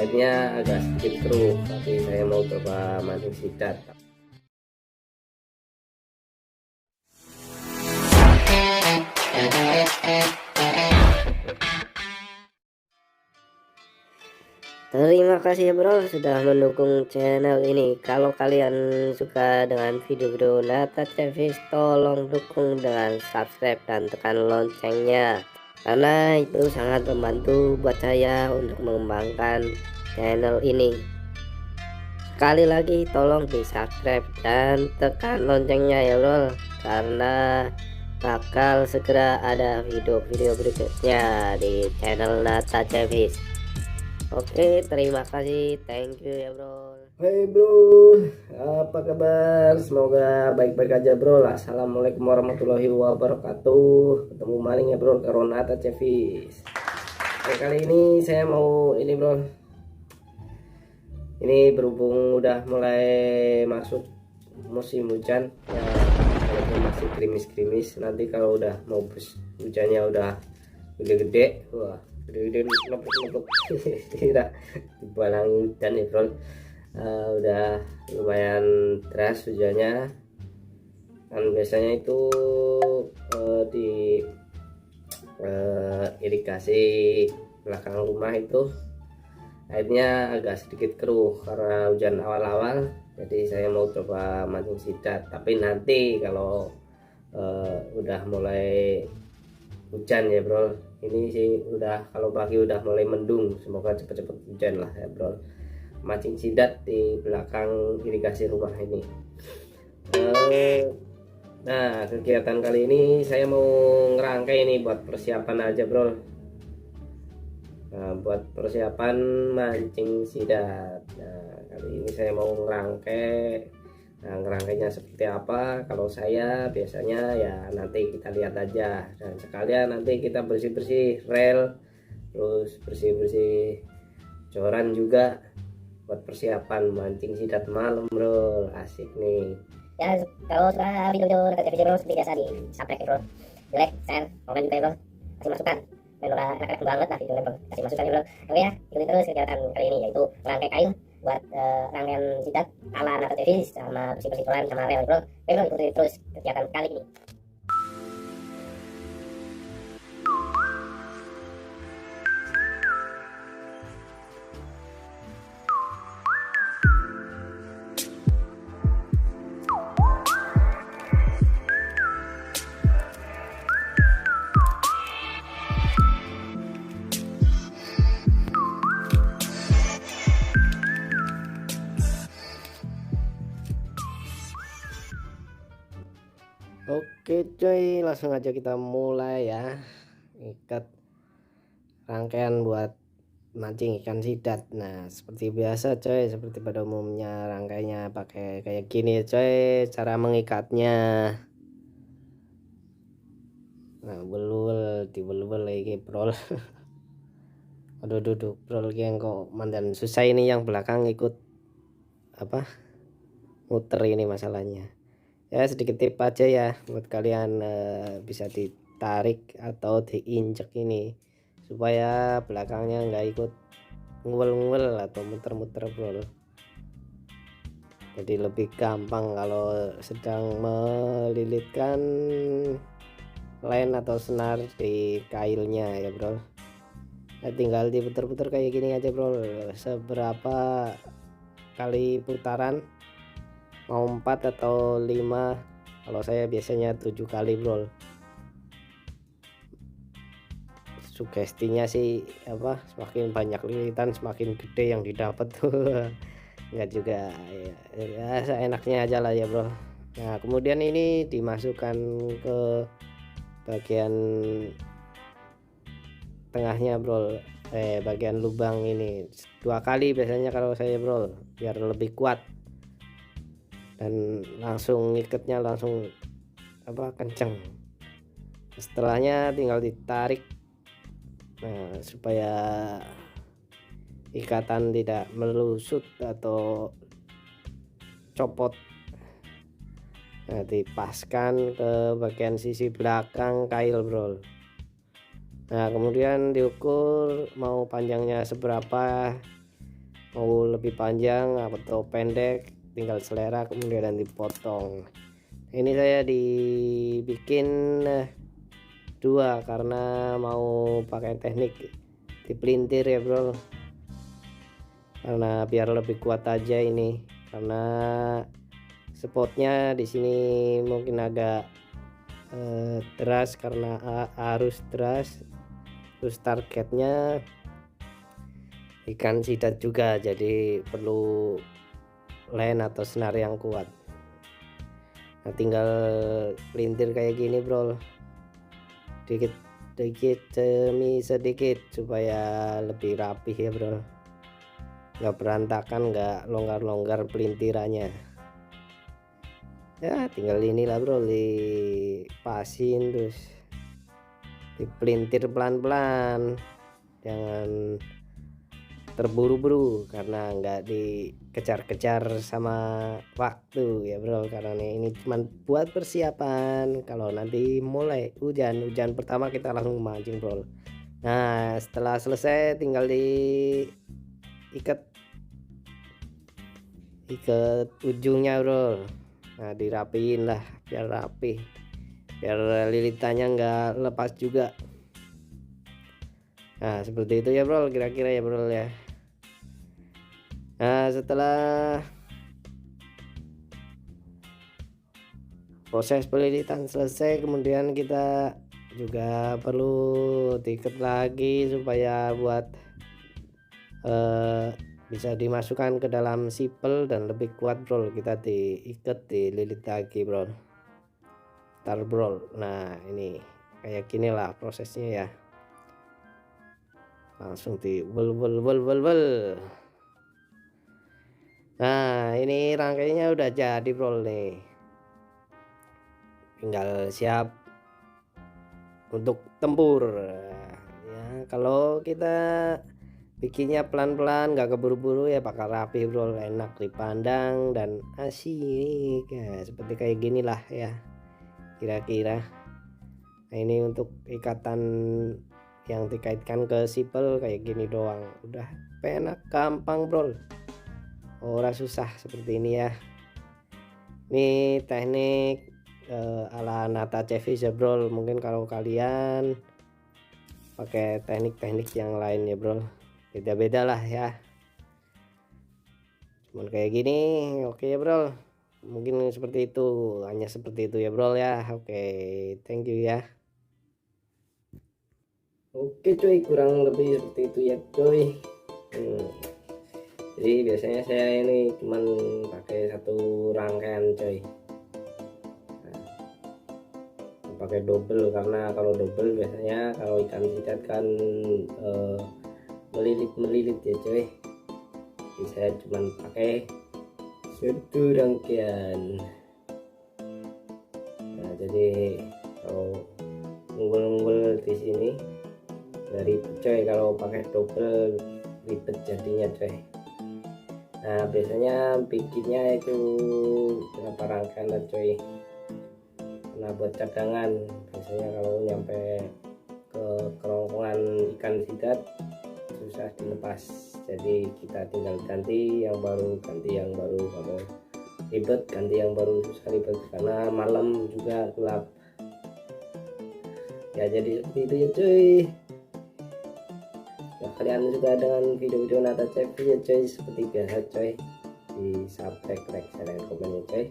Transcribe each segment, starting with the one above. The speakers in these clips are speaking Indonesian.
airnya agak sedikit keruh, tapi saya mau coba mancing sidat. Terima kasih ya bro sudah mendukung channel ini. Kalau kalian suka dengan video-video Nata Ceviche, tolong dukung dengan subscribe dan tekan loncengnya, karena itu sangat membantu buat saya untuk mengembangkan channel ini. Sekali lagi tolong di subscribe dan tekan loncengnya ya bro, karena bakal segera ada video-video berikutnya di channel Nata Ceviche. Oke, terima kasih, thank you ya bro. Hai bro, apa kabar? Semoga baik-baik aja bro lah. Assalamualaikum warahmatullahi wabarakatuh. Ketemu maling ya bro, Nata Ceviche. Kali ini saya mau ini bro, ini berhubung udah mulai masuk musim hujan ya, walaupun masih krimis-krimis, nanti kalau udah mau hujannya udah gede-gede, wah gede-gede nopok-nopok tidak dibalang dan ya bro. Udah lumayan deras hujannya kan, biasanya itu di irigasi belakang rumah itu airnya agak sedikit keruh karena hujan awal-awal, jadi saya mau coba mancing sidat. Tapi nanti kalau udah mulai hujan ya bro, ini sih udah, kalau pagi udah mulai mendung, semoga cepet-cepet hujan lah ya bro, mancing sidat di belakang irigasi rumah ini. Nah, kegiatan kali ini saya mau ngerangkai ini buat persiapan aja bro. Nah, buat persiapan mancing sidat. Nah, kali ini saya mau ngerangkai. Nah, ngerangkainya seperti apa? Kalau saya biasanya ya nanti kita lihat aja, dan sekalian nanti kita bersih-bersih rel, terus bersih-bersih joran juga buat persiapan mancing sidat malam bro. Asik nih ya. Kalau suka video-video Nata Ceviche bro, seperti biasa di subscribe ya bro, di like, share, komen juga ya bro, kasih masukan. Enak banget lah videonya bro, kasih masukan ya bro. Oke ya, ikuti terus kegiatan kali ini, yaitu merangkai kayu buat rangkaian sidat ala Nata Ceviche sama bersih-bersih kolam sama rel bro. Oke bro, ikuti terus kegiatan kali ini. Oke coy, langsung aja kita mulai ya. Ikat rangkaian buat mancing ikan sidat. Nah, seperti biasa coy, seperti pada umumnya rangkainya pakai kayak gini coy, cara mengikatnya. Nah, belul lagi bro. Aduh duduk bro, yang kok mandan susah ini, yang belakang ikut apa muter ini masalahnya ya. Sedikit tip aja ya buat kalian, bisa ditarik atau diinjek ini supaya belakangnya nggak ikut nguel-nguel atau muter-muter bro, jadi lebih gampang kalau sedang melilitkan line atau senar di kailnya ya bro. Nah, tinggal diputer-puter kayak gini aja bro, seberapa kali putaran, mau 4 atau 5, kalau saya biasanya 7 kali bro. Sugestinya sih apa, semakin banyak lilitan semakin gede yang didapat tuh. Enggak juga ya, seenaknya aja lah ya bro. Nah, kemudian ini dimasukkan ke bagian tengahnya bro, bagian lubang ini 2 kali biasanya kalau saya bro, biar lebih kuat, dan langsung ngikatnya langsung apa, kenceng. Setelahnya tinggal ditarik, nah supaya ikatan tidak melusut atau copot. Nah, dipaskan ke bagian sisi belakang kail bro. Nah, kemudian diukur mau panjangnya seberapa, mau lebih panjang atau pendek tinggal selera, kemudian nanti potong. Ini saya dibikin dua karena mau pakai teknik dipelintir ya bro, karena biar lebih kuat aja ini, karena spotnya di sini mungkin agak deras karena arus deras, terus targetnya ikan sidat juga, jadi perlu len atau senar yang kuat. Nah tinggal pelintir kayak gini bro, dikit demi sedikit supaya lebih rapih ya bro, nggak berantakan, nggak longgar-longgar pelintirannya. Ya tinggal inilah bro, dipasin terus dipelintir pelan-pelan, jangan terburu-buru karena nggak dikejar-kejar sama waktu ya bro, karena ini cuman buat persiapan kalau nanti mulai hujan pertama kita langsung mancing bro. Nah setelah selesai tinggal diikat ujungnya bro. Nah dirapiin lah biar rapi, biar lilitannya nggak lepas juga. Nah seperti itu ya bro, kira-kira ya bro ya. Nah setelah proses pelilitan selesai, kemudian kita juga perlu diikat lagi supaya buat bisa dimasukkan ke dalam sipel dan lebih kuat bro. Kita diikat, dililit lagi bro, tar bro. Nah ini kayak gini lah prosesnya ya, langsung di wel. Nah ini rangkainya udah jadi bro nih, tinggal siap untuk tempur ya. Kalau kita bikinnya pelan-pelan nggak keburu-buru ya bakal rapi bro, enak dipandang dan asik ya, seperti kayak gini lah ya kira-kira. Nah ini untuk ikatan yang dikaitkan ke sipel kayak gini doang, udah enak gampang bro, ora susah seperti ini ya. Ini teknik ala Nata Ceviche ya bro, mungkin kalau kalian pakai teknik-teknik yang lain ya bro, beda-beda lah ya, cuman kayak gini oke ya bro, mungkin seperti itu, hanya seperti itu ya bro ya. Oke, thank you ya. Oke cuy, kurang lebih seperti itu ya cuy. Jadi biasanya saya ini cuman pakai satu rangkaian cuy, pakai double, karena kalau double biasanya kalau ikan sidat kan melilit ya cuy. Jadi saya cuman pakai satu rangkaian. Nah jadi kalau unggul di sini dari coy, kalau pakai double ribet jadinya coy. Nah biasanya bikinnya itu berapa rangkaian lah coy, nah buat cadangan. Biasanya kalau nyampe ke kerongkongan ikan sidat susah dilepas, jadi kita tinggal ganti yang baru. Kalau ribet ganti yang baru susah ribet karena malam juga gelap ya. Jadi seperti itu ya cuy. Ya, kalian suka dengan video-video Nata Ceviche ya cuy, seperti biasa cuy, di subscribe, like, share, dan komen ya cuy.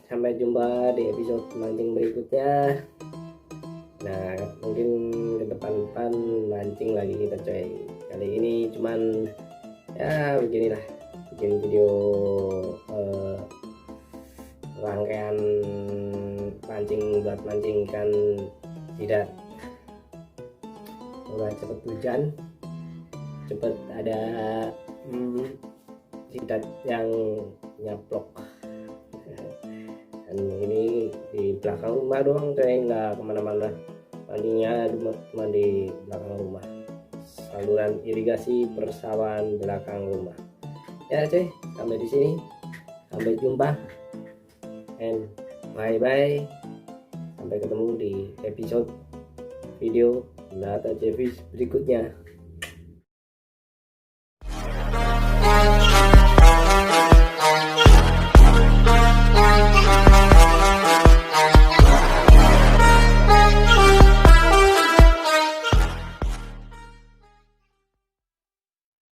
Sampai jumpa di episode mancing berikutnya. Nah mungkin ke depan mancing lagi kita coy. Kali ini cuman ya beginilah, bikin video rangkaian pancing buat mancing ikan sidat. Semoga cepet hujan, cepet ada sidat yang nyaplok. Dan ini di belakang rumah doang coy, nggak kemana-mana, mancingnya cuma di belakang rumah, saluran irigasi persawahan belakang rumah ya coy. Sampai di sini, sampai jumpa and bye bye, sampai ketemu di episode video Nata Ceviche berikutnya.